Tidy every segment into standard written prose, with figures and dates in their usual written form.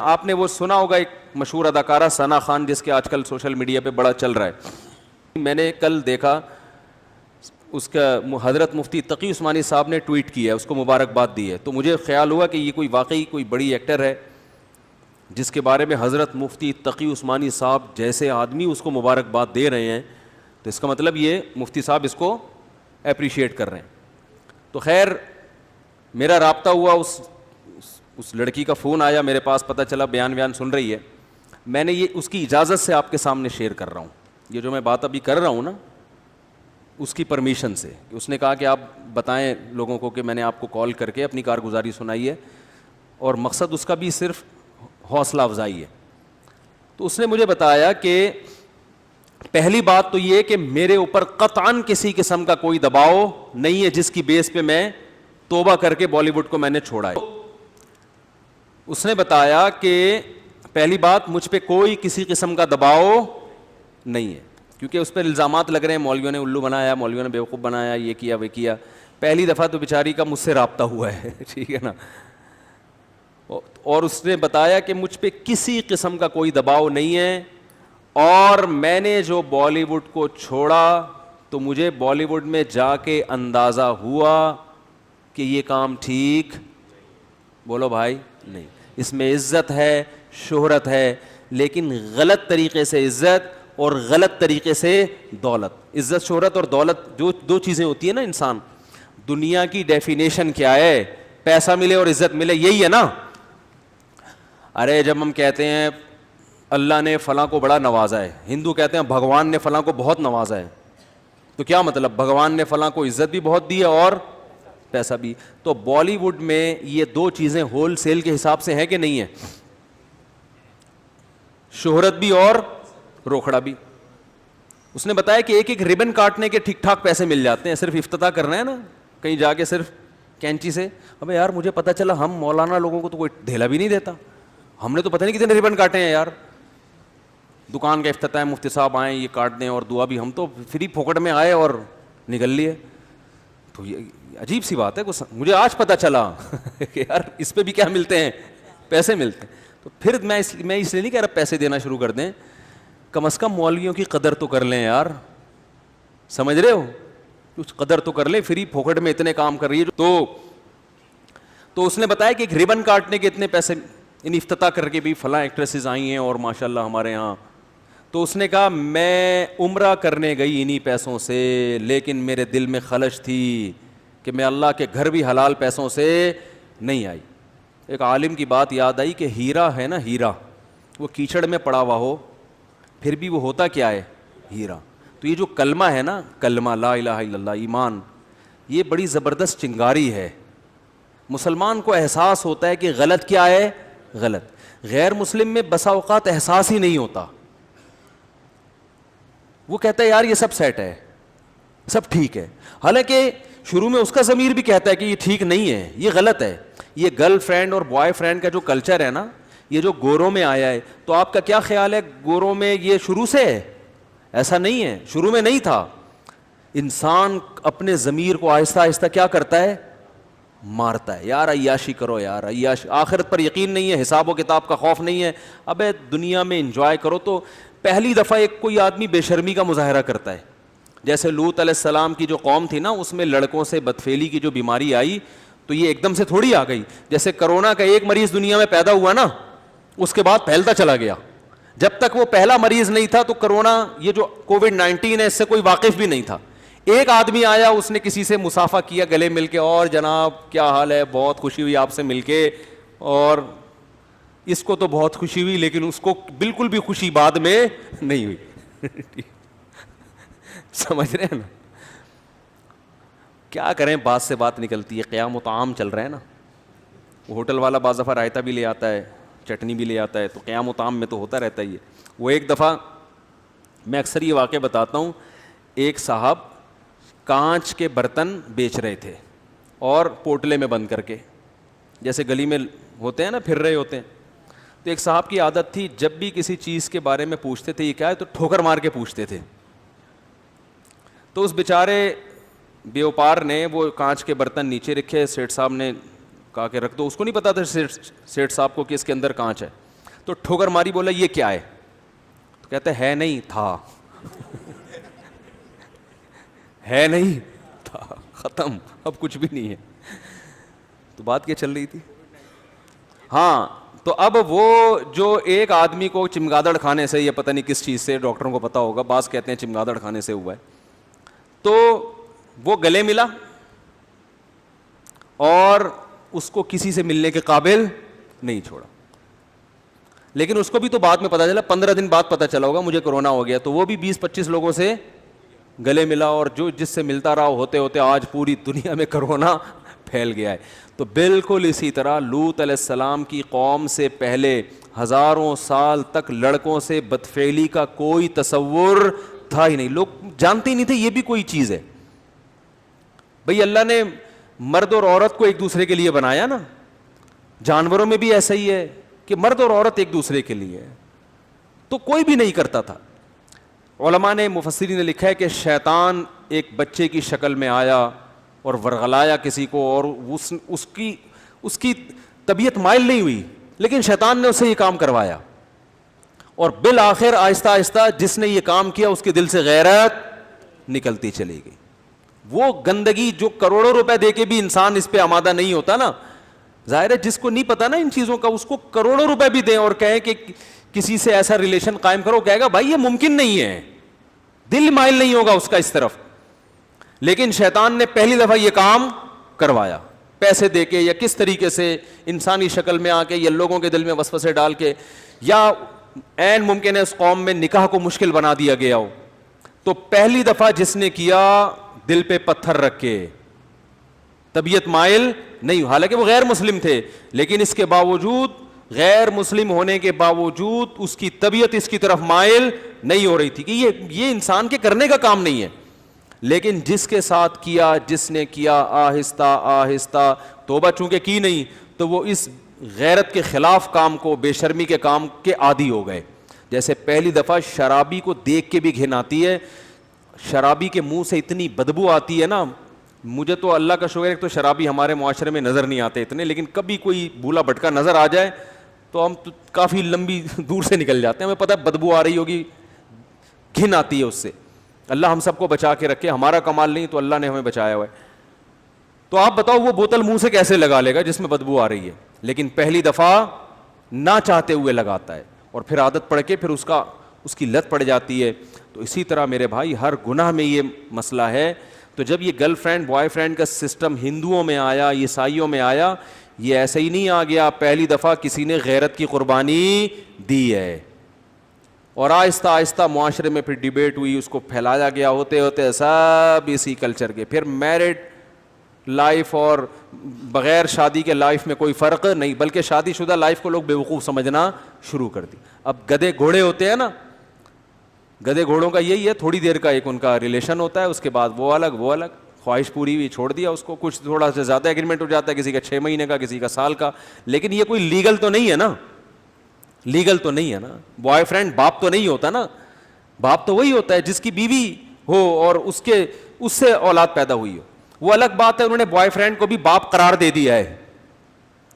آپ نے وہ سنا ہوگا ایک مشہور اداکارہ ثنا خان جس کے آج کل سوشل میڈیا پہ بڑا چل رہا ہے. میں نے کل دیکھا اس کا حضرت مفتی تقی عثمانی صاحب نے ٹویٹ کیا ہے, اس کو مبارکباد دی ہے. تو مجھے خیال ہوا کہ یہ کوئی واقعی کوئی بڑی ایکٹر ہے جس کے بارے میں حضرت مفتی تقی عثمانی صاحب جیسے آدمی اس کو مبارکباد دے رہے ہیں, تو اس کا مطلب یہ مفتی صاحب اس کو اپریشیٹ کر رہے ہیں. تو خیر میرا رابطہ ہوا, اس لڑکی کا فون آیا میرے پاس, پتہ چلا بیان سن رہی ہے. میں نے یہ اس کی اجازت سے آپ کے سامنے شیئر کر رہا ہوں. یہ جو میں بات ابھی کر رہا ہوں نا, اس کی پرمیشن سے. اس نے کہا کہ آپ بتائیں لوگوں کو کہ میں نے آپ کو کال کر کے اپنی کارگزاری سنائی ہے, اور مقصد اس کا بھی صرف حوصلہ افزائی ہے. تو اس نے مجھے بتایا کہ پہلی بات تو یہ کہ میرے اوپر قطعاً کسی قسم کا کوئی دباؤ نہیں ہے جس کی بیس پہ میں توبہ کر کے بالی ووڈ کو میں نے چھوڑا ہے. اس نے بتایا کہ پہلی بات مجھ پہ کوئی کسی قسم کا دباؤ نہیں ہے, کیونکہ اس پہ الزامات لگ رہے ہیں مولویوں نے الو بنایا, مولویوں نے بیوقوف بنایا, یہ کیا وہ کیا. پہلی دفعہ تو بیچاری کا مجھ سے رابطہ ہوا ہے, ٹھیک ہے نا. اور اس نے بتایا کہ مجھ پہ کسی قسم کا کوئی دباؤ نہیں ہے, اور میں نے جو بالی ووڈ کو چھوڑا تو مجھے بالی ووڈ میں جا کے اندازہ ہوا کہ یہ کام ٹھیک, بولو بھائی, نہیں. اس میں عزت ہے, شہرت ہے, لیکن غلط طریقے سے عزت اور غلط طریقے سے دولت. عزت شہرت اور دولت جو دو چیزیں ہوتی ہیں نا انسان, دنیا کی ڈیفینیشن کیا ہے؟ پیسہ ملے اور عزت ملے, یہی ہے نا. ارے جب ہم کہتے ہیں اللہ نے فلاں کو بڑا نوازا ہے, ہندو کہتے ہیں بھگوان نے فلاں کو بہت نوازا ہے, تو کیا مطلب؟ بھگوان نے فلاں کو عزت بھی بہت دی ہے اور پیسہ بھی. تو بالی ووڈ میں یہ دو چیزیں ہول سیل کے حساب سے ہیں کہ نہیں ہے؟ شہرت بھی اور روکھڑا بھی. اس نے بتایا کہ ایک ایک ربن کاٹنے کے ٹھیک ٹھاک پیسے مل جاتے ہیں, صرف افتتاح کرنا ہے نا کہیں جا کے صرف کینچی سے. ابے یار مجھے پتا چلا ہم مولانا لوگوں کو تو کوئی ڈھیلا بھی نہیں دیتا, ہم نے تو پتہ نہیں کتنے ربن کاٹے ہیں یار. دکان کا افتتاح, مفتی صاحب آئیں یہ کاٹ دیں اور دعا بھی, ہم تو فری پھوکٹ میں آئے اور نکل لیے. تو یہ عجیب سی بات ہے, مجھے آج پتہ چلا کہ یار اس پہ بھی کیا ملتے ہیں, پیسے ملتے ہیں. تو پھر میں اس لیے نہیں کہہ رہا پیسے دینا شروع کر دیں, کم از کم مولویوں کی قدر تو کر لیں یار, سمجھ رہے ہو, کچھ قدر تو کر لیں. فری پھوکٹ میں اتنے کام کر رہی ہے. تو اس نے بتایا کہ ایک ربن کاٹنے کے اتنے پیسے, ان افتتاح کر کے بھی فلاں ایکٹریسز آئی ہیں اور ماشاءاللہ ہمارے یہاں. تو اس نے کہا میں عمرہ کرنے گئی انہی پیسوں سے, لیکن میرے دل میں خلش تھی کہ میں اللہ کے گھر بھی حلال پیسوں سے نہیں آئی. ایک عالم کی بات یاد آئی کہ ہیرا ہے نا, ہیرا وہ کیچڑ میں پڑا ہوا ہو پھر بھی وہ ہوتا کیا ہے؟ ہیرا. تو یہ جو کلمہ ہے نا, کلمہ لا الہ الا اللہ, ایمان, یہ بڑی زبردست چنگاری ہے. مسلمان کو احساس ہوتا ہے کہ غلط کیا ہے, غلط. غیر مسلم میں بسا اوقات احساس ہی نہیں ہوتا, وہ کہتا ہے یار یہ سب سیٹ ہے, سب ٹھیک ہے, حالانکہ شروع میں اس کا ضمیر بھی کہتا ہے کہ یہ ٹھیک نہیں ہے, یہ غلط ہے. یہ گرل فرینڈ اور بوائے فرینڈ کا جو کلچر ہے نا, یہ جو گوروں میں آیا ہے, تو آپ کا کیا خیال ہے گوروں میں یہ شروع سے ہے؟ ایسا نہیں ہے, شروع میں نہیں تھا. انسان اپنے ضمیر کو آہستہ آہستہ کیا کرتا ہے؟ مارتا ہے. یار عیاشی کرو یار, عیاشی, آخرت پر یقین نہیں ہے, حساب و کتاب کا خوف نہیں ہے, ابے دنیا میں انجوائے کرو. تو پہلی دفعہ ایک کوئی آدمی بے شرمی کا مظاہرہ کرتا ہے, جیسے لوط علیہ السلام کی جو قوم تھی نا, اس میں لڑکوں سے بدفعلی کی جو بیماری آئی, تو یہ ایک دم سے تھوڑی آ گئی. جیسے کرونا کا ایک مریض دنیا میں پیدا ہوا نا, اس کے بعد پھیلتا چلا گیا. جب تک وہ پہلا مریض نہیں تھا تو کرونا, یہ جو کووڈ-19 ہے, اس سے کوئی واقف بھی نہیں تھا. ایک آدمی آیا, اس نے کسی سے مصافحہ کیا گلے مل کے, اور جناب کیا حال ہے, بہت خوشی ہوئی آپ سے مل کے, اور اس کو تو بہت خوشی ہوئی, لیکن اس کو بالکل بھی خوشی بعد میں نہیں ہوئی. سمجھ رہے ہیں نا؟ کیا کریں, بات سے بات نکلتی ہے. قیام و طعام چل رہا ہے نا, وہ ہوٹل والا بعض دفعہ رائتا بھی لے آتا ہے, چٹنی بھی لے آتا ہے, تو قیام و طعام میں تو ہوتا رہتا ہی ہے. وہ ایک دفعہ میں اکثر یہ واقعہ بتاتا ہوں, ایک صاحب کانچ کے برتن بیچ رہے تھے اور پوٹلے میں بند کر کے, جیسے گلی میں ہوتے ہیں نا, پھر رہے ہوتے ہیں. تو ایک صاحب کی عادت تھی, جب بھی کسی چیز کے بارے میں پوچھتے تھے یہ کیا ہے, تو ٹھوکر مار کے پوچھتے تھے. تو اس بیچارے بیوپار نے وہ کانچ کے برتن نیچے رکھے, سیٹھ صاحب نے کہا کہ رکھ دو. اس کو نہیں پتا تھا سیٹھ صاحب کو کہ اس کے اندر کانچ ہے. تو ٹھوکر ماری, بولا یہ کیا ہے؟ تو کہتے ہے نہیں تھا. ہے نہیں تھا, ختم, اب کچھ بھی نہیں ہے. تو بات کیا چل رہی تھی؟ ہاں, تو اب وہ جو ایک آدمی کو چمگادڑ کھانے سے, یہ پتہ نہیں کس چیز سے, ڈاکٹروں کو پتہ ہوگا, بعض کہتے ہیں چمگادڑ کھانے سے ہوا ہے, تو وہ گلے ملا اور اس کو کسی سے ملنے کے قابل نہیں چھوڑا. لیکن اس کو بھی تو بعد میں پتا چلا, 15 دن بعد پتا چلا ہوگا مجھے کرونا ہو گیا, تو وہ بھی 20-25 لوگوں سے گلے ملا, اور جو جس سے ملتا رہا ہوتے ہوتے آج پوری دنیا میں کرونا پھیل گیا ہے. تو بالکل اسی طرح لوط علیہ السلام کی قوم سے پہلے ہزاروں سال تک لڑکوں سے بدفعلی کا کوئی تصور تھا ہی نہیں, لوگ جانتے ہی نہیں تھے یہ بھی کوئی چیز ہے. بھئی اللہ نے مرد اور عورت کو ایک دوسرے کے لیے بنایا نا, جانوروں میں بھی ایسا ہی ہے کہ مرد اور عورت ایک دوسرے کے لیے ہے, تو کوئی بھی نہیں کرتا تھا. علماء نے, مفسرین نے لکھا ہے کہ شیطان ایک بچے کی شکل میں آیا اور ورغلایا کسی کو, اور اس کی طبیعت مائل نہیں ہوئی, لیکن شیطان نے اسے یہ کام کروایا, اور بالآخر آہستہ آہستہ جس نے یہ کام کیا اس کے دل سے غیرت نکلتی چلی گئی. وہ گندگی جو کروڑوں روپے دے کے بھی انسان اس پہ آمادہ نہیں ہوتا نا, ظاہر ہے جس کو نہیں پتا نا ان چیزوں کا, اس کو کروڑوں روپے بھی دیں اور کہیں کہ کسی سے ایسا ریلیشن قائم کرو, کہے گا بھائی یہ ممکن نہیں ہے, دل مائل نہیں ہوگا اس کا اس طرف. لیکن شیطان نے پہلی دفعہ یہ کام کروایا, پیسے دے کے یا کس طریقے سے, انسانی شکل میں آ کے یا لوگوں کے دل میں وسوسے ڈال کے, یا عین ممکن ہے اس قوم میں نکاح کو مشکل بنا دیا گیا ہو. تو پہلی دفعہ جس نے کیا دل پہ پتھر رکھ کے, طبیعت مائل نہیں, حالانکہ وہ غیر مسلم تھے, لیکن اس کے باوجود, غیر مسلم ہونے کے باوجود اس کی طبیعت اس کی طرف مائل نہیں ہو رہی تھی کہ یہ انسان کے کرنے کا کام نہیں ہے. لیکن جس کے ساتھ کیا, جس نے کیا, آہستہ آہستہ توبہ چونکہ کی نہیں, تو وہ اس غیرت کے خلاف کام کو, بے شرمی کے کام کے عادی ہو گئے. جیسے پہلی دفعہ شرابی کو دیکھ کے بھی گھن آتی ہے, شرابی کے منہ سے اتنی بدبو آتی ہے نا, مجھے تو اللہ کا شکر ہے کہ تو شرابی ہمارے معاشرے میں نظر نہیں آتے اتنے, لیکن کبھی کوئی بھولا بھٹکا نظر آ جائے تو ہم تو کافی لمبی دور سے نکل جاتے ہیں, ہمیں پتہ ہے بدبو آ رہی ہوگی, گھن آتی ہے اس سے. اللہ ہم سب کو بچا کے رکھے, ہمارا کمال نہیں تو اللہ نے ہمیں بچایا ہوا ہے. تو آپ بتاؤ وہ بوتل منہ سے کیسے لگا لے گا جس میں بدبو آ رہی ہے, لیکن پہلی دفعہ نہ چاہتے ہوئے لگاتا ہے, اور پھر عادت پڑ کے پھر اس کی لت پڑ جاتی ہے. تو اسی طرح میرے بھائی ہر گناہ میں یہ مسئلہ ہے. تو جب یہ گرل فرینڈ بوائے فرینڈ کا سسٹم ہندوؤں میں آیا, عیسائیوں میں آیا, یہ ایسے ہی نہیں آ گیا, پہلی دفعہ کسی نے غیرت کی قربانی دی ہے, اور آہستہ آہستہ معاشرے میں پھر ڈیبیٹ ہوئی, اس کو پھیلایا گیا, ہوتے ہوتے سب اسی کلچر کے. پھر میرڈ لائف اور بغیر شادی کے لائف میں کوئی فرق نہیں, بلکہ شادی شدہ لائف کو لوگ بیوقوف سمجھنا شروع کر دی. اب گدھے گھوڑے ہوتے ہیں نا, گدھے گھوڑوں کا یہی ہے, تھوڑی دیر کا ایک ان کا ریلیشن ہوتا ہے, اس کے بعد وہ الگ, خواہش پوری ہوئی چھوڑ دیا اس کو, کچھ تھوڑا سا زیادہ ایگریمنٹ ہو جاتا ہے, کسی کا 6 مہینے کا, کسی کا سال کا, لیکن یہ کوئی لیگل تو نہیں ہے نا, لیگل تو نہیں ہے نا. بوائے فرینڈ باپ تو نہیں ہوتا نا, باپ تو وہی ہوتا ہے جس کی بیوی ہو اور اس سے اولاد پیدا ہوئی ہو. وہ الگ بات ہے, انہوں نے بوائے فرینڈ کو بھی باپ قرار دے دیا ہے,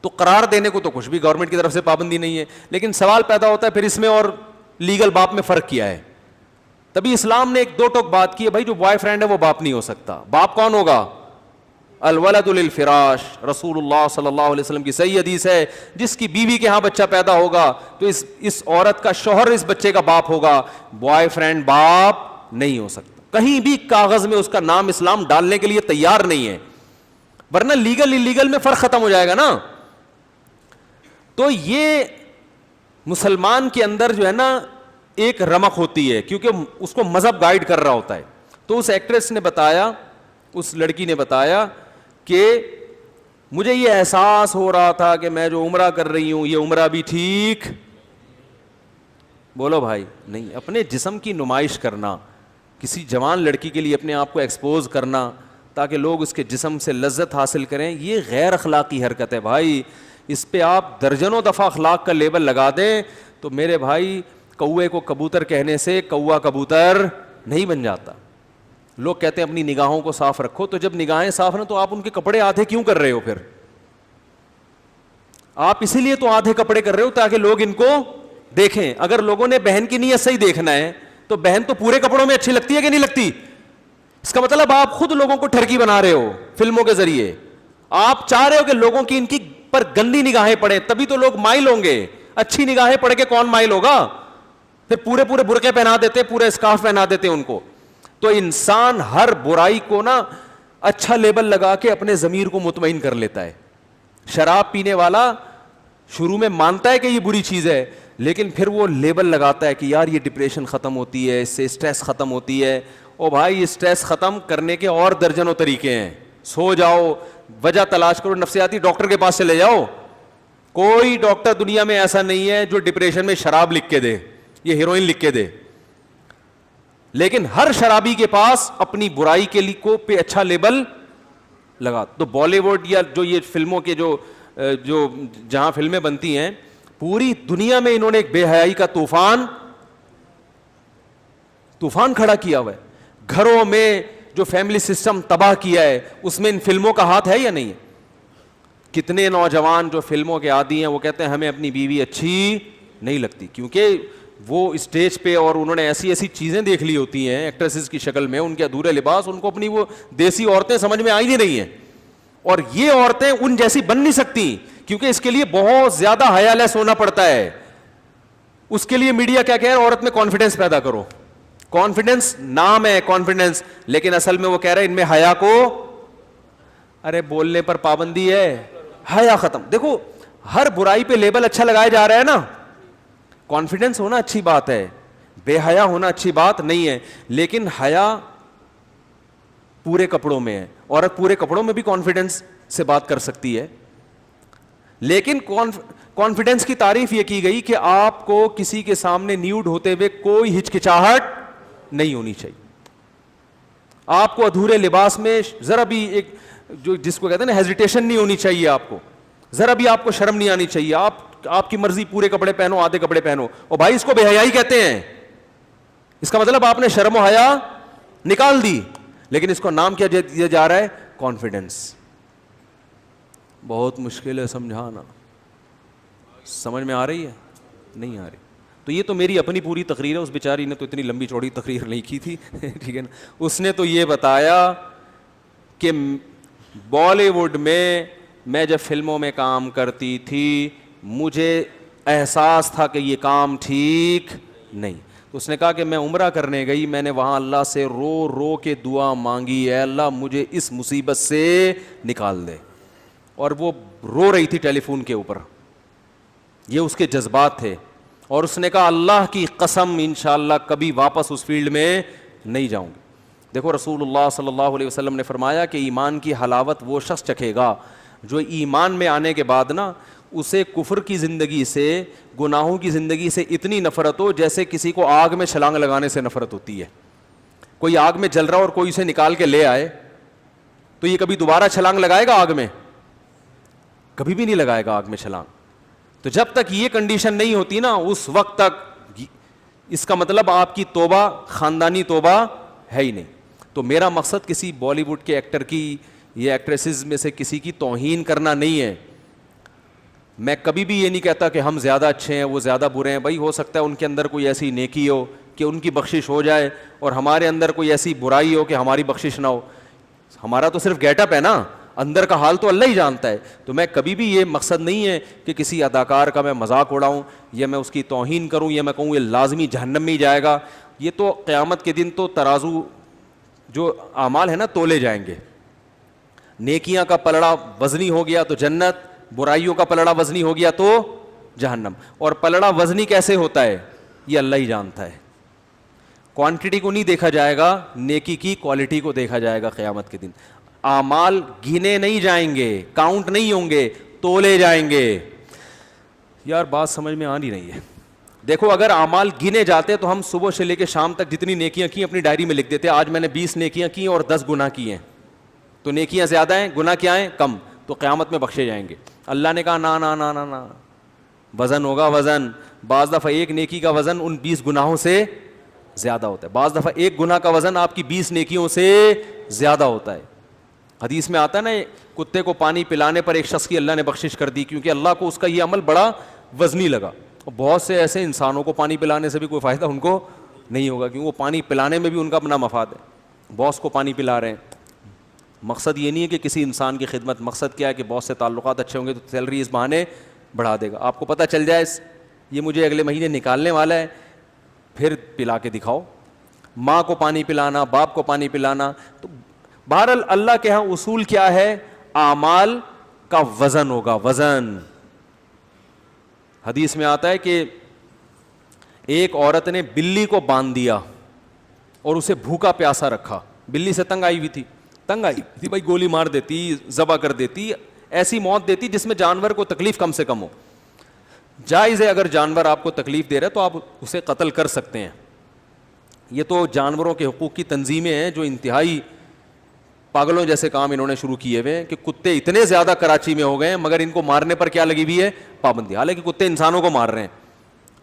تو قرار دینے کو تو کچھ بھی گورنمنٹ کی طرف سے پابندی نہیں ہے, لیکن سوال پیدا ہوتا ہے پھر اس میں اور لیگل باپ میں فرق کیا ہے. تبھی اسلام نے ایک دو ٹوک بات کی ہے, بھائی جو بوائے فرینڈ ہے وہ باپ نہیں ہو سکتا. باپ کون ہوگا؟ الولد للفراش. رسول اللہ صلی اللہ علیہ وسلم کی صحیح حدیث ہے, جس کی بیوی کے ہاں بچہ پیدا ہوگا تو اس عورت کا شوہر اس بچے کا باپ ہوگا, بوائے فرینڈ باپ نہیں ہو سکتا. کہیں بھی کاغذ میں اس کا نام اسلام ڈالنے کے لیے تیار نہیں ہے, ورنہ لیگل انلیگل میں فرق ختم ہو جائے گا نا. تو یہ مسلمان کے اندر جو ہے نا ایک رمق ہوتی ہے, کیونکہ اس کو مذہب گائیڈ کر رہا ہوتا ہے. تو اس ایکٹریس نے بتایا, اس لڑکی نے بتایا کہ مجھے یہ احساس ہو رہا تھا کہ میں جو عمرہ کر رہی ہوں یہ عمرہ بھی ٹھیک, بولو بھائی نہیں. اپنے جسم کی نمائش کرنا, کسی جوان لڑکی کے لیے اپنے آپ کو ایکسپوز کرنا تاکہ لوگ اس کے جسم سے لذت حاصل کریں, یہ غیر اخلاقی حرکت ہے بھائی. اس پہ آپ درجنوں دفعہ اخلاق کا لیبل لگا دیں تو میرے بھائی کوے کو کبوتر کہنے سے کوا کبوتر نہیں بن جاتا. لوگ کہتے ہیں اپنی نگاہوں کو صاف رکھو, تو جب نگاہیں صاف ہیں تو آپ ان کے کپڑے آدھے کیوں کر رہے ہو؟ پھر آپ اسی لیے تو آدھے کپڑے کر رہے ہو تاکہ لوگ ان کو دیکھیں اگر لوگوں نے بہن کی نیت سے ہی دیکھنا ہے تو بہن تو پورے کپڑوں میں اچھی لگتی ہے کہ نہیں لگتی؟ اس کا مطلب آپ خود لوگوں کو ٹھرکی بنا رہے ہو فلموں کے ذریعے. آپ چاہ رہے ہو کہ لوگوں کی ان کی پر گندی نگاہیں پڑیں, تبھی تو لوگ مائل ہوں گے. اچھی نگاہیں پڑھ کے کون مائل ہوگا؟ پھر پورے پورے برقعے پہنا دیتے, پورے اسکارف پہنا دیتے ان کو. تو انسان ہر برائی کو نا اچھا لیبل لگا کے اپنے ضمیر کو مطمئن کر لیتا ہے. شراب پینے والا شروع میں مانتا ہے کہ یہ بری چیز ہے, لیکن پھر وہ لیبل لگاتا ہے کہ یار یہ ڈپریشن ختم ہوتی ہے, اس سے اسٹریس ختم ہوتی ہے. او بھائی اسٹریس ختم کرنے کے اور درجنوں طریقے ہیں. سو جاؤ, وجہ تلاش کرو, نفسیاتی ڈاکٹر کے پاس چلے جاؤ. کوئی ڈاکٹر دنیا میں ایسا نہیں ہے جو ڈپریشن میں شراب لکھ کے دے, یہ ہیروئن لکھ کے دے. لیکن ہر شرابی کے پاس اپنی برائی کے لیے کو پہ اچھا لیبل لگا. تو بالی ووڈ یا جو یہ فلموں کے جو جہاں فلمیں بنتی ہیں, پوری دنیا میں انہوں نے ایک بے حیائی کا طوفان کھڑا کیا ہوا ہے. گھروں میں جو فیملی سسٹم تباہ کیا ہے, اس میں ان فلموں کا ہاتھ ہے یا نہیں ہے؟ کتنے نوجوان جو فلموں کے عادی ہیں وہ کہتے ہیں ہمیں اپنی بیوی اچھی نہیں لگتی, کیونکہ وہ اسٹیج پہ اور انہوں نے ایسی ایسی چیزیں دیکھ لی ہوتی ہیں ایکٹریسز کی شکل میں, ان کے ادھورے لباس, ان کو اپنی وہ دیسی عورتیں سمجھ میں آئی نہیں ہیں. اور یہ عورتیں ان جیسی بن نہیں سکتی, کیونکہ اس کے لیے بہت زیادہ حیا لیس ہونا پڑتا ہے. اس کے لیے میڈیا کیا کہہ رہا ہے, عورت میں کانفیڈنس پیدا کرو. کانفیڈنس نام ہے کانفیڈنس, لیکن اصل میں وہ کہہ رہے ہیں ان میں حیا کو, ارے بولنے پر پابندی ہے, حیا ختم. دیکھو ہر برائی پہ لیبل اچھا لگایا جا رہا ہے نا. کانفیڈنس ہونا اچھی بات ہے, بے حیا ہونا اچھی بات نہیں ہے, لیکن حیا پورے کپڑوں میں ہے. عورت پورے کپڑوں میں بھی کانفیڈنس سے بات کر سکتی ہے, لیکن کانفیڈنس کی تعریف یہ کی گئی کہ آپ کو کسی کے سامنے نیوڈ ہوتے ہوئے کوئی ہچکچاہٹ نہیں ہونی چاہیے. آپ کو ادھورے لباس میں ذرا بھی ایک جو جس کو کہتے ہیں نا ہیزیٹیشن نہیں ہونی چاہیے, آپ کو ذرا بھی آپ کو شرم نہیں آنی چاہیے. آپ کی مرضی پورے کپڑے پہنو, آدھے کپڑے پہنو, اور بھائی اس کو بے حیائی کہتے ہیں. اس کا مطلب آپ نے شرم و حیا نکال دی, لیکن اس کو نام کیا دیا جا رہا ہے, کانفیڈنس. بہت مشکل ہے سمجھانا, سمجھ میں آ رہی ہے نہیں آ رہی؟ تو یہ تو میری اپنی پوری تقریر ہے, اس بیچاری نے تو اتنی لمبی چوڑی تقریر نہیں کی تھی ٹھیک ہے نا. اس نے تو یہ بتایا کہ بالی ووڈ میں جب فلموں میں کام کرتی تھی مجھے احساس تھا کہ یہ کام ٹھیک نہیں. تو اس نے کہا کہ میں عمرہ کرنے گئی, میں نے وہاں اللہ سے رو رو کے دعا مانگی, اے اللہ مجھے اس مصیبت سے نکال دے. اور وہ رو رہی تھی ٹیلی فون کے اوپر, یہ اس کے جذبات تھے. اور اس نے کہا اللہ کی قسم انشاءاللہ کبھی واپس اس فیلڈ میں نہیں جاؤں گی. دیکھو رسول اللہ صلی اللہ علیہ وسلم نے فرمایا کہ ایمان کی حلاوت وہ شخص چکھے گا جو ایمان میں آنے کے بعد نا اسے کفر کی زندگی سے, گناہوں کی زندگی سے اتنی نفرت ہو جیسے کسی کو آگ میں چھلانگ لگانے سے نفرت ہوتی ہے. کوئی آگ میں جل رہا اور کوئی اسے نکال کے لے آئے تو یہ کبھی دوبارہ چھلانگ لگائے گا آگ میں؟ کبھی بھی نہیں لگائے گا آگ میں چھلانگ. تو جب تک یہ کنڈیشن نہیں ہوتی نا اس وقت تک اس کا مطلب آپ کی توبہ خاندانی توبہ ہے ہی نہیں. تو میرا مقصد کسی بالی ووڈ کے ایکٹر کی یا ایکٹریسز میں سے کسی کی توہین کرنا نہیں ہے. میں کبھی بھی یہ نہیں کہتا کہ ہم زیادہ اچھے ہیں وہ زیادہ برے ہیں. بھائی ہو سکتا ہے ان کے اندر کوئی ایسی نیکی ہو کہ ان کی بخشش ہو جائے, اور ہمارے اندر کوئی ایسی برائی ہو کہ ہماری بخشش نہ ہو. ہمارا تو صرف گیٹ اپ ہے نا, اندر کا حال تو اللہ ہی جانتا ہے. تو میں کبھی بھی یہ مقصد نہیں ہے کہ کسی اداکار کا میں مذاق اڑاؤں یا میں اس کی توہین کروں یا میں کہوں یہ لازمی جہنم میں ہی جائے گا. یہ تو قیامت کے دن تو ترازو جو اعمال ہے نا تولے جائیں گے. نیکیاں کا پلڑا وزنی ہو گیا تو جنت, برائیوں کا پلڑا وزنی ہو گیا تو جہنم. اور پلڑا وزنی کیسے ہوتا ہے یہ اللہ ہی جانتا ہے. کوانٹٹی کو نہیں دیکھا جائے گا, نیکی کی کوالٹی کو دیکھا جائے گا قیامت کے دن. اعمال گنے نہیں جائیں گے, کاؤنٹ نہیں ہوں گے, تولے جائیں گے. یار بات سمجھ میں آ نہیں رہی ہے. دیکھو اگر اعمال گنے جاتے تو ہم صبح سے لے کے شام تک جتنی نیکیاں کی اپنی ڈائری میں لکھ دیتے, آج میں نے 20 نیکیاں کی اور 10 گناہ کیے ہیں. تو نیکیاں زیادہ ہیں, گناہ کیا ہیں کم, تو قیامت میں بخشے جائیں گے. اللہ نے کہا نا نا نا نا نا, وزن ہوگا وزن. بعض دفعہ ایک نیکی کا وزن ان 20 گناہوں سے زیادہ ہوتا ہے, بعض دفعہ ایک گناہ کا وزن آپ کی 20 نیکیوں سے زیادہ ہوتا ہے. حدیث میں آتا ہے نا کتے کو پانی پلانے پر ایک شخص کی اللہ نے بخشش کر دی, کیونکہ اللہ کو اس کا یہ عمل بڑا وزنی لگا. اور بہت سے ایسے انسانوں کو پانی پلانے سے بھی کوئی فائدہ ان کو نہیں ہوگا, کیونکہ وہ پانی پلانے میں بھی ان کا اپنا مفاد ہے. باس کو پانی پلا رہے ہیں, مقصد یہ نہیں ہے کہ کسی انسان کی خدمت, مقصد کیا ہے کہ باس سے تعلقات اچھے ہوں گے تو سیلری اس بہانے بڑھا دے گا. آپ کو پتہ چل جائے یہ مجھے اگلے مہینے نکالنے والا ہے, پھر پلا کے دکھاؤ. ماں کو پانی پلانا, باپ کو پانی پلانا. تو بہرحال اللہ کے ہاں اصول کیا ہے, اعمال کا وزن ہوگا, وزن. حدیث میں آتا ہے کہ ایک عورت نے بلی کو باندھ دیا اور اسے بھوکا پیاسا رکھا. بلی سے تنگ آئی ہوئی تھی بھائی, گولی مار دیتی, ذبح کر دیتی, ایسی موت دیتی جس میں جانور کو تکلیف کم سے کم ہو. جائز ہے اگر جانور آپ کو تکلیف دے رہا ہے تو آپ اسے قتل کر سکتے ہیں. یہ تو جانوروں کے حقوق کی تنظیمیں ہیں جو انتہائی پاگلوں جیسے کام انہوں نے شروع کیے ہوئے ہیں کہ کتے اتنے زیادہ کراچی میں ہو گئے ہیں مگر ان کو مارنے پر کیا لگی ہوئی ہے, پابندی. حالانکہ کتے انسانوں کو مار رہے ہیں,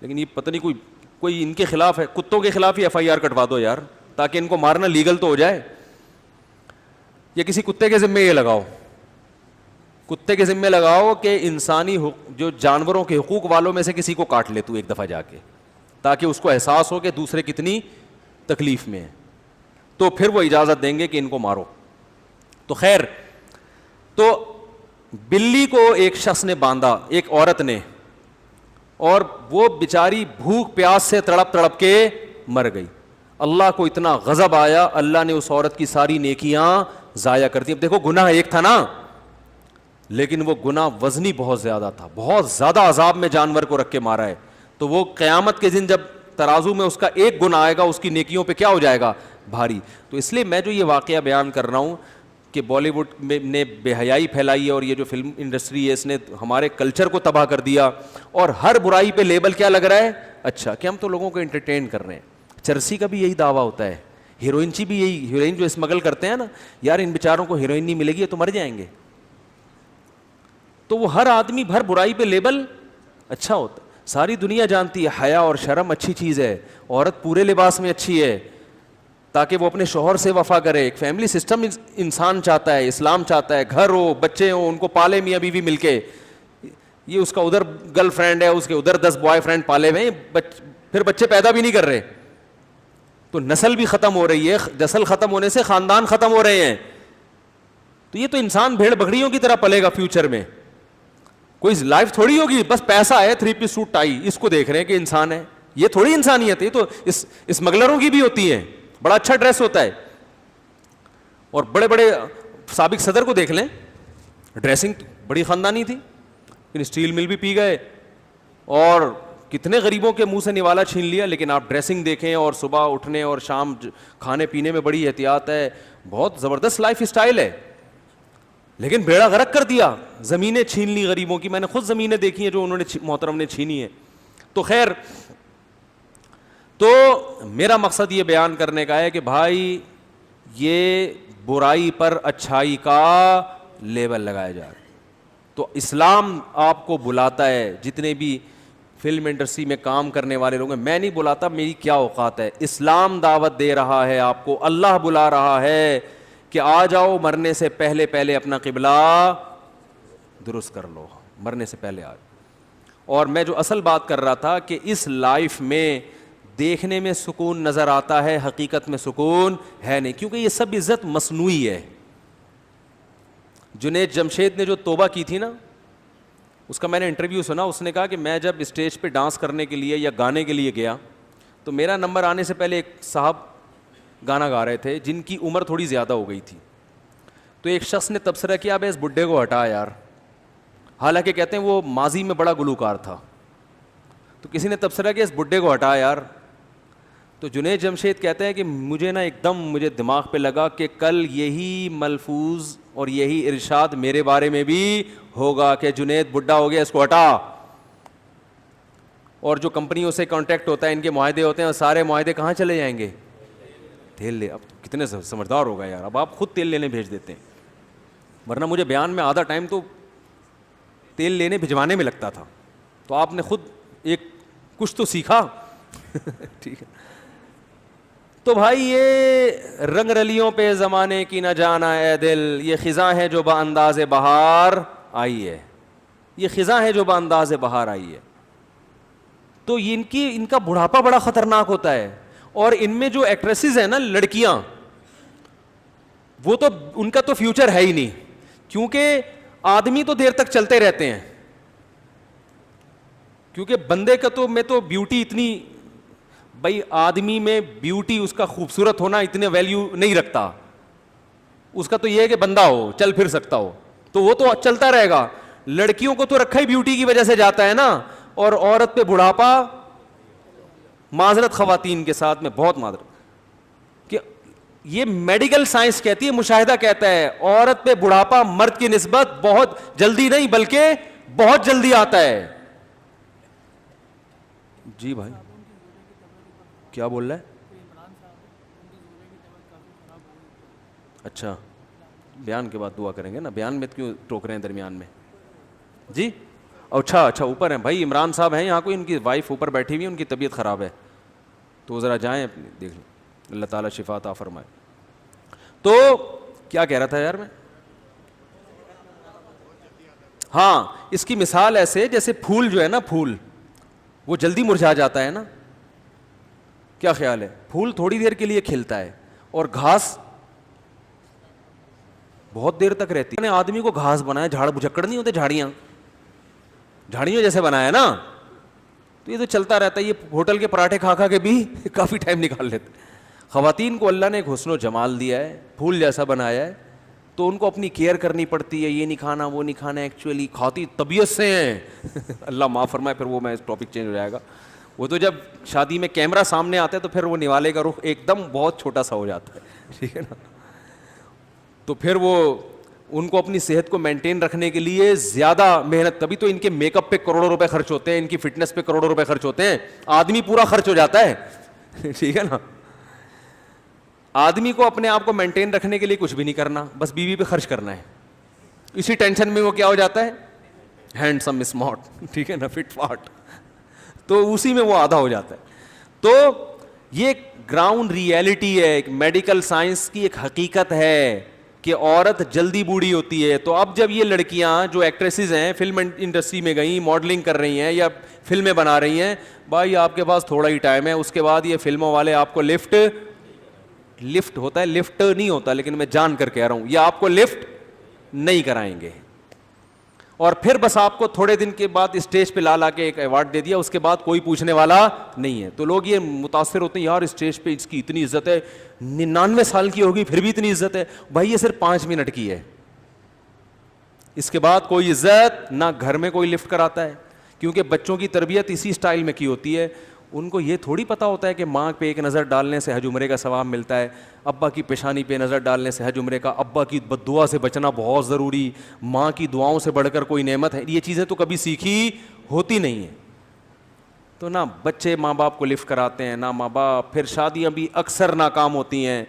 لیکن یہ پتہ نہیں کوئی ان کے خلاف ہے. کتوں کے خلاف ہی FIR کٹوا دو یار, تاکہ ان کو مارنا لیگل تو ہو جائے. یا کسی کتے کے ذمے یہ لگاؤ, کتے کے ذمے لگاؤ کہ انسانی جو جانوروں کے حقوق والوں میں سے کسی کو کاٹ لے تو ایک دفعہ جا کے, تاکہ اس کو احساس ہو کہ دوسرے کتنی تکلیف میں ہیں, تو پھر وہ اجازت دیں گے کہ ان کو مارو. تو خیر, تو بلی کو ایک شخص نے باندھا, ایک عورت نے, اور وہ بیچاری بھوک پیاس سے تڑپ تڑپ کے مر گئی. اللہ کو اتنا غضب آیا, اللہ نے اس عورت کی ساری نیکیاں ضائع کر دی. اب دیکھو گناہ ایک تھا نا, لیکن وہ گناہ وزنی بہت زیادہ تھا, بہت زیادہ عذاب میں جانور کو رکھ کے مارا ہے. تو وہ قیامت کے دن جب ترازو میں اس کا ایک گناہ آئے گا, اس کی نیکیوں پہ کیا ہو جائے گا, بھاری. تو اس لیے میں جو یہ واقعہ بیان کر رہا ہوں کہ بالی ووڈ نے بے حیائی پھیلائی ہے, اور یہ جو فلم انڈسٹری ہے اس نے ہمارے کلچر کو تباہ کر دیا, اور ہر برائی پہ لیبل کیا لگ رہا ہے, اچھا, کہ ہم تو لوگوں کو انٹرٹین کر رہے ہیں. چرسی کا بھی یہی دعویٰ ہوتا ہے, ہیروئن بھی یہی, ہیروئن جو اسمگل کرتے ہیں نا, یار ان بیچاروں کو ہیروئن نہیں ملے گی تو مر جائیں گے. تو وہ ہر آدمی ہر برائی پہ لیبل اچھا ہوتا ہے. ساری دنیا جانتی ہے حیا اور شرم اچھی چیز ہے, عورت پورے لباس میں اچھی ہے تاکہ وہ اپنے شوہر سے وفا کرے. ایک فیملی سسٹم انسان چاہتا ہے, اسلام چاہتا ہے, گھر ہو, بچے ہوں, ان کو پالے میاں بیوی مل کے. یہ اس کا ادھر گرل فرینڈ ہے, اس کے ادھر 10 بوائے فرینڈ پالے ہوئے ہیں, پھر بچے پیدا بھی نہیں کر رہے, تو نسل بھی ختم ہو رہی ہے. نسل ختم ہونے سے خاندان ختم ہو رہے ہیں. تو یہ تو انسان بھیڑ بکریوں کی طرح پلے گا فیوچر میں. کوئی لائف تھوڑی ہوگی, بس پیسہ ہے, 3 پیس سوٹ ٹائی, اس کو دیکھ رہے ہیں کہ انسان ہے. یہ تھوڑی انسانیت ہے, یہ تو اسمگلروں کی بھی ہوتی ہے. بڑا اچھا ڈریس ہوتا ہے, اور بڑے بڑے سابق صدر کو دیکھ لیں, ڈریسنگ بڑی خاندانی تھی, لیکن اسٹیل مل بھی پی گئے, اور کتنے غریبوں کے منہ سے نوالا چھین لیا. لیکن آپ ڈریسنگ دیکھیں, اور صبح اٹھنے اور شام کھانے پینے میں بڑی احتیاط ہے, بہت زبردست لائف اسٹائل ہے. لیکن بیڑا غرق کر دیا, زمینیں چھین لی غریبوں کی. میں نے خود زمینیں دیکھی ہیں جو انہوں نے محترم نے چھینی ہیں. تو خیر, تو میرا مقصد یہ بیان کرنے کا ہے کہ بھائی یہ برائی پر اچھائی کا لیبل لگایا جا رہا ہے. تو اسلام آپ کو بلاتا ہے, جتنے بھی فلم انڈسٹری میں کام کرنے والے لوگ ہیں, میں نہیں بلاتا, میری کیا اوقات ہے. اسلام دعوت دے رہا ہے آپ کو, اللہ بلا رہا ہے کہ آ جاؤ, مرنے سے پہلے پہلے اپنا قبلہ درست کر لو, مرنے سے پہلے آ. اور میں جو اصل بات کر رہا تھا کہ اس لائف میں دیکھنے میں سکون نظر آتا ہے, حقیقت میں سکون ہے نہیں, کیونکہ یہ سب عزت مصنوعی ہے. جنید جمشید نے جو توبہ کی تھی نا, اس کا میں نے انٹرویو سنا. اس نے کہا کہ میں جب اسٹیج پہ ڈانس کرنے کے لیے یا گانے کے لیے گیا تو میرا نمبر آنے سے پہلے ایک صاحب گانا گا رہے تھے جن کی عمر تھوڑی زیادہ ہو گئی تھی. تو ایک شخص نے تبصرہ کیا, اب اس بڈھے کو ہٹا یار, حالانکہ کہتے ہیں وہ ماضی میں بڑا گلوکار تھا. تو کسی نے تبصرہ کیا, اس بڈھے کو ہٹا یار. تو جنید جمشید کہتے ہیں کہ مجھے دماغ پہ لگا کہ کل یہی ملفوظ اور یہی ارشاد میرے بارے میں بھی ہوگا کہ جنید بڈھا ہو گیا, اس کو ہٹا. اور جو کمپنیوں سے کانٹیکٹ ہوتا ہے, ان کے معاہدے ہوتے ہیں, اور سارے معاہدے کہاں چلے جائیں گے, تیل لے. اب کتنے سمجھدار ہوگا یار, اب آپ خود تیل لینے بھیج دیتے ہیں, ورنہ مجھے بیان میں آدھا ٹائم تو تیل لینے بھجوانے میں لگتا تھا. تو آپ نے خود ایک کچھ تو سیکھا. ٹھیک ہے. تو بھائی یہ رنگ رلیوں پہ زمانے کی نہ جانا اے دل, یہ خزاں ہے جو بانداز بہار آئی ہے, یہ خزاں ہے جو بانداز بہار آئی ہے. تو ان کا بڑھاپا بڑا خطرناک ہوتا ہے. اور ان میں جو ایکٹریسز ہیں نا لڑکیاں, وہ تو ان کا تو فیوچر ہے ہی نہیں, کیونکہ آدمی تو دیر تک چلتے رہتے ہیں, کیونکہ بندے کا تو میں تو بیوٹی اتنی, بھائی آدمی میں بیوٹی اس کا خوبصورت ہونا اتنے ویلیو نہیں رکھتا, اس کا تو یہ ہے کہ بندہ ہو, چل پھر سکتا ہو, تو وہ تو چلتا رہے گا. لڑکیوں کو تو رکھا ہی بیوٹی کی وجہ سے جاتا ہے نا, اور عورت پہ بڑھاپا, معذرت خواتین کے ساتھ میں بہت معذرت, کہ یہ میڈیکل سائنس کہتی ہے, مشاہدہ کہتا ہے, عورت پہ بڑھاپا مرد کی نسبت بہت جلدی نہیں بلکہ بہت جلدی آتا ہے. جی بھائی کیا بول رہا ہے؟ اچھا, بیان کے بعد دعا کریں گے نا, بیان میں کیوں ٹوک رہے ہیں درمیان میں؟ جی اچھا اوپر ہیں بھائی, عمران صاحب ہیں یہاں, کوئی ان کی وائف اوپر بیٹھی ہوئی ہے, ان کی طبیعت خراب ہے, تو ذرا جائیں اپنی دیکھ لیں, اللہ تعالیٰ شفا عطا فرمائے. تو کیا کہہ رہا تھا یار میں؟ ہاں, اس کی مثال ایسے جیسے پھول جو ہے نا, پھول وہ جلدی مرجھا جاتا ہے نا, کیا خیال ہے؟ پھول تھوڑی دیر کے لیے کھلتا ہے, اور گھاس بہت دیر تک رہتی ہے. آدمی کو گھاس بنایا, جھاڑ بھجکڑ نہیں ہوتے, جھاڑیوں جیسے بنایا نا, تو یہ تو چلتا رہتا ہے. یہ ہوٹل کے پراٹھے کھا کے بھی کافی ٹائم نکال لیتے. خواتین کو اللہ نے ایک حسن و جمال دیا ہے, پھول جیسا بنایا ہے, تو ان کو اپنی کیئر کرنی پڑتی ہے, یہ نہیں کھانا وہ نہیں کھانا, ایکچولی کھاتی طبیعت سے ہیں اللہ معاف فرمائے, پھر وہ میں ٹاپک چینج ہو جائے گا. وہ تو جب شادی میں کیمرہ سامنے آتا ہے تو پھر وہ نوالے کا رخ ایک دم بہت چھوٹا سا ہو جاتا ہے, ٹھیک ہے نا. تو پھر وہ ان کو اپنی صحت کو مینٹین رکھنے کے لیے زیادہ محنت, تبھی تو ان کے میک اپ پہ کروڑوں روپے خرچ ہوتے ہیں, ان کی فٹنس پہ کروڑوں روپے خرچ ہوتے ہیں. آدمی پورا خرچ ہو جاتا ہے, ٹھیک ہے نا. آدمی کو اپنے آپ کو مینٹین رکھنے کے لیے کچھ بھی نہیں کرنا, بس بیوی پہ خرچ کرنا ہے. اسی ٹینشن میں وہ کیا ہو جاتا ہے, ہینڈسم اسمارٹ, ٹھیک ہے نا, فٹ فاٹ, تو اسی میں وہ آدھا ہو جاتا ہے. تو یہ گراؤنڈ ریئلٹی ہے, ایک میڈیکل سائنس کی ایک حقیقت ہے کہ عورت جلدی بوڑھی ہوتی ہے. تو اب جب یہ لڑکیاں جو ایکٹریسز ہیں, فلم انڈسٹری میں گئیں, ماڈلنگ کر رہی ہیں یا فلمیں بنا رہی ہیں, بھائی آپ کے پاس تھوڑا ہی ٹائم ہے, اس کے بعد یہ فلموں والے آپ کو لفٹ ہوتا ہے, لفٹ نہیں ہوتا, لیکن میں جان کر کہہ رہا ہوں, یہ آپ کو لفٹ نہیں کرائیں گے. اور پھر بس آپ کو تھوڑے دن کے بعد اسٹیج پہ لا کے ایک ایوارڈ دے دیا, اس کے بعد کوئی پوچھنے والا نہیں ہے. تو لوگ یہ متاثر ہوتے ہیں, یار اسٹیج پہ اس کی اتنی عزت ہے, 99 سال کی ہوگی پھر بھی اتنی عزت ہے. بھائی یہ صرف 5 منٹ کی ہے, اس کے بعد کوئی عزت نہ. گھر میں کوئی لفٹ کراتا ہے, کیونکہ بچوں کی تربیت اسی اسٹائل میں کی ہوتی ہے. ان کو یہ تھوڑی پتہ ہوتا ہے کہ ماں پہ ایک نظر ڈالنے سے حج عمرے کا ثواب ملتا ہے, ابا کی پیشانی پہ نظر ڈالنے سے حج عمرے کا, ابا کی بد دعا سے بچنا بہت ضروری, ماں کی دعاؤں سے بڑھ کر کوئی نعمت ہے. یہ چیزیں تو کبھی سیکھی ہوتی نہیں ہیں. تو نہ بچے ماں باپ کو لفٹ کراتے ہیں, نہ ماں باپ. پھر شادیاں بھی اکثر ناکام ہوتی ہیں,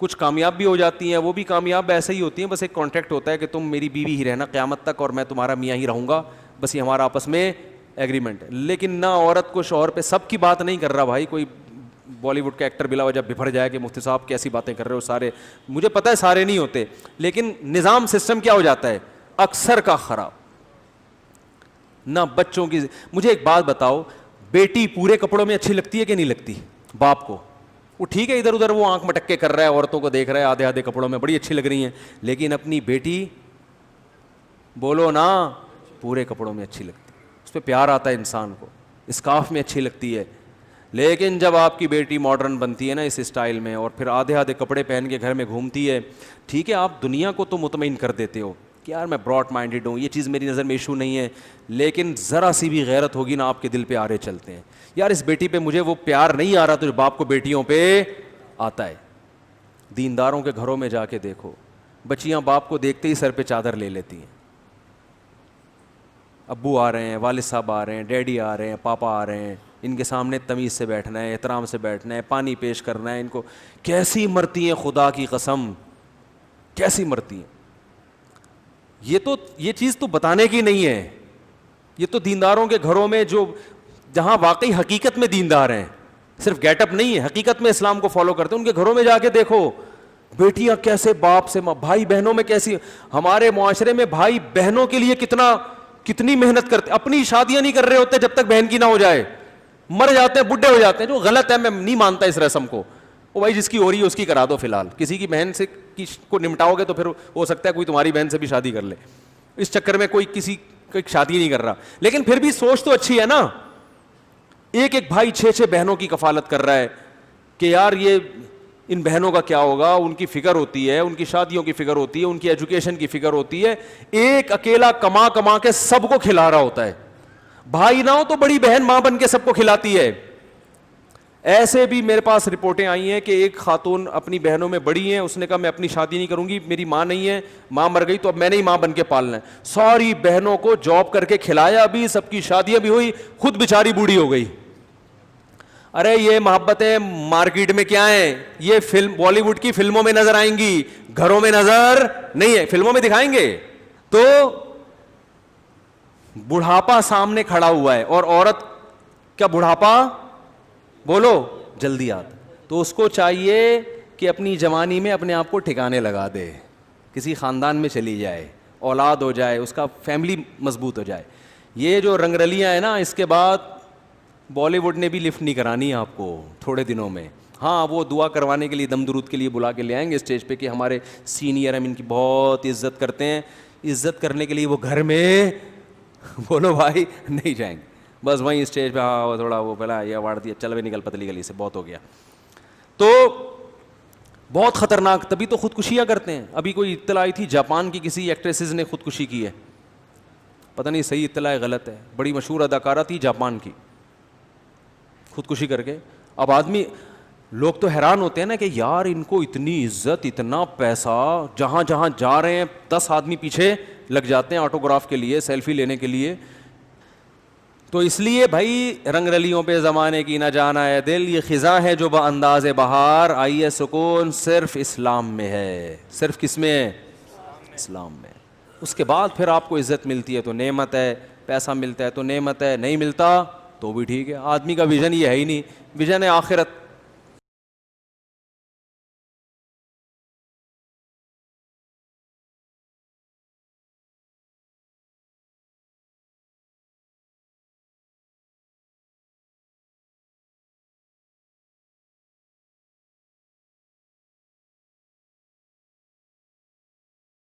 کچھ کامیاب بھی ہو جاتی ہیں, وہ بھی کامیاب ایسے ہی ہوتی ہیں, بس ایک کانٹریکٹ ہوتا ہے کہ تم میری بیوی ہی رہنا قیامت تک اور میں تمہارا میاں ہی رہوں گا, بس یہ ہمارا آپس میں ایگریمنٹ ہے. لیکن نہ عورت کو شوہر پہ, سب کی بات نہیں کر رہا بھائی, کوئی بالی ووڈ کا ایکٹر بلا وجہ بفر جائے کہ مفتی صاحب کیسی باتیں کر رہے ہو, سارے مجھے پتہ ہے سارے نہیں ہوتے, لیکن نظام سسٹم کیا ہو جاتا ہے اکثر کا خراب. نہ بچوں کی. مجھے ایک بات بتاؤ, بیٹی پورے کپڑوں میں اچھی لگتی ہے کہ نہیں لگتی باپ کو؟ وہ ٹھیک ہے ادھر ادھر وہ آنکھ مٹک کے کر رہا ہے, عورتوں کو دیکھ رہا ہے آدھے آدھے کپڑوں میں, بڑی اچھی لگ رہی ہیں, لیکن اپنی بیٹی بولو نا پورے کپڑوں میں اچھی لگتی ہے, اس پہ پیار آتا ہے انسان کو, اسکارف میں اچھی لگتی ہے. لیکن جب آپ کی بیٹی ماڈرن بنتی ہے نا اس اسٹائل میں, اور پھر آدھے آدھے کپڑے پہن کے گھر میں گھومتی ہے, ٹھیک ہے آپ دنیا کو تو مطمئن کر دیتے ہو کہ یار میں براڈ مائنڈیڈ ہوں, یہ چیز میری نظر میں ایشو نہیں ہے, لیکن ذرا سی بھی غیرت ہوگی نا آپ کے دل پہ آرے چلتے ہیں, یار اس بیٹی پہ مجھے وہ پیار نہیں آ رہا تو جو باپ کو بیٹیوں پہ آتا ہے. دینداروں کے گھروں میں جا کے دیکھو, بچیاں باپ کو دیکھتے ہی سر پہ چادر لے لیتی ہیں. ابو آ رہے ہیں, والد صاحب آ رہے ہیں, ڈیڈی آ رہے ہیں, پاپا آ رہے ہیں, ان کے سامنے تمیز سے بیٹھنا ہے, احترام سے بیٹھنا ہے, پانی پیش کرنا ہے. ان کو کیسی مرتی ہیں, خدا کی قسم کیسی مرتی ہیں. یہ چیز تو بتانے کی نہیں ہے, یہ تو دینداروں کے گھروں میں جو جہاں واقعی حقیقت میں دیندار ہیں, صرف گیٹ اپ نہیں ہے, حقیقت میں اسلام کو فالو کرتے ہیں, ان کے گھروں میں جا کے دیکھو بیٹیاں کیسے باپ سے, بھائی بہنوں میں کیسی. ہمارے معاشرے میں بھائی بہنوں کے لیے کتنا کتنی محنت کرتے, اپنی شادیاں نہیں کر رہے ہوتے جب تک بہن کی نہ ہو جائے, مر جاتے ہیں, بڈھے ہو جاتے ہیں, جو غلط ہے, میں نہیں مانتا اس رسم کو. وہ بھائی جس کی ہو رہی ہے اس کی کرا دو فی الحال, کسی کی بہن سے کو نمٹاؤ گے تو پھر ہو سکتا ہے کوئی تمہاری بہن سے بھی شادی کر لے, اس چکر میں کوئی کسی کی شادی نہیں کر رہا. لیکن پھر بھی سوچ تو اچھی ہے نا, ایک ایک بھائی 6 بہنوں کی کفالت کر رہا ہے کہ یار یہ ان بہنوں کا کیا ہوگا, ان کی فکر ہوتی ہے, ان کی شادیوں کی فکر ہوتی ہے, ان کی ایجوکیشن کی فکر ہوتی ہے. ایک اکیلا کما کما کے سب کو کھلا رہا ہوتا ہے. بھائی نہ ہو تو بڑی بہن ماں بن کے سب کو کھلاتی ہے. ایسے بھی میرے پاس رپورٹیں آئی ہیں کہ ایک خاتون اپنی بہنوں میں بڑی ہیں, اس نے کہا میں اپنی شادی نہیں کروں گی, میری ماں نہیں ہے, ماں مر گئی تو اب میں نے ہی ماں بن کے پالنا ہے. ساری بہنوں کو جاب کر کے کھلایا, بھی سب کی شادیاں بھی ہوئی, خود بیچاری بوڑھی ہو گئی. ارے یہ محبتیں مارکیٹ میں کیا ہیں, یہ فلم بالی ووڈ کی فلموں میں نظر آئیں گی, گھروں میں نظر نہیں ہے. فلموں میں دکھائیں گے تو بڑھاپا سامنے کھڑا ہوا ہے, اور عورت کیا بڑھاپا بولو جلدی آتا, تو اس کو چاہیے کہ اپنی جوانی میں اپنے آپ کو ٹھکانے لگا دے, کسی خاندان میں چلی جائے, اولاد ہو جائے, اس کا فیملی مضبوط ہو جائے. یہ جو رنگ رلیاں ہیں نا, اس کے بعد بالی ووڈ نے بھی لفٹ نہیں کرانی آپ کو تھوڑے دنوں میں. ہاں وہ دعا کروانے کے لیے, دم درود کے لیے بلا کے لے آئیں گے اسٹیج پہ کہ ہمارے سینئر ہم ان کی بہت عزت کرتے ہیں. عزت کرنے کے لیے وہ گھر میں بولو بھائی نہیں جائیں گے, بس وہیں اسٹیج پہ ہاں تھوڑا وہ پہلا یہ اوارڈ دیا, چل بھی نکل پتلی گلی سے, بہت ہو گیا. تو بہت خطرناک, تبھی تو خودکشیاں کرتے ہیں. ابھی کوئی اطلاع آئی تھی جاپان کی کسی ایکٹریسز نے خودکشی کی ہے, پتہ نہیں صحیح اطلاع ہے غلط ہے, بڑی مشہور اداکارہ تھی جاپان کی, خودکشی کر کے. اب آدمی لوگ تو حیران ہوتے ہیں نا کہ یار ان کو اتنی عزت, اتنا پیسہ, جہاں جہاں جا رہے ہیں 10 آدمی پیچھے لگ جاتے ہیں آٹوگراف کے لیے, سیلفی لینے کے لیے. تو اس لیے بھائی رنگ رلیوں پہ زمانے کی نہ جانا ہے دل, یہ خزاں ہے جو بانداز بہار, آئیے سکون صرف اسلام میں ہے. صرف کس میں ہے؟ اسلام میں. اس کے بعد پھر آپ کو عزت ملتی ہے تو نعمت ہے, پیسہ ملتا ہے تو نعمت ہے, نہیں ملتا تو بھی ٹھیک ہے. آدمی کا ویژن یہ ہے ہی نہیں, ویژن ہے آخرت.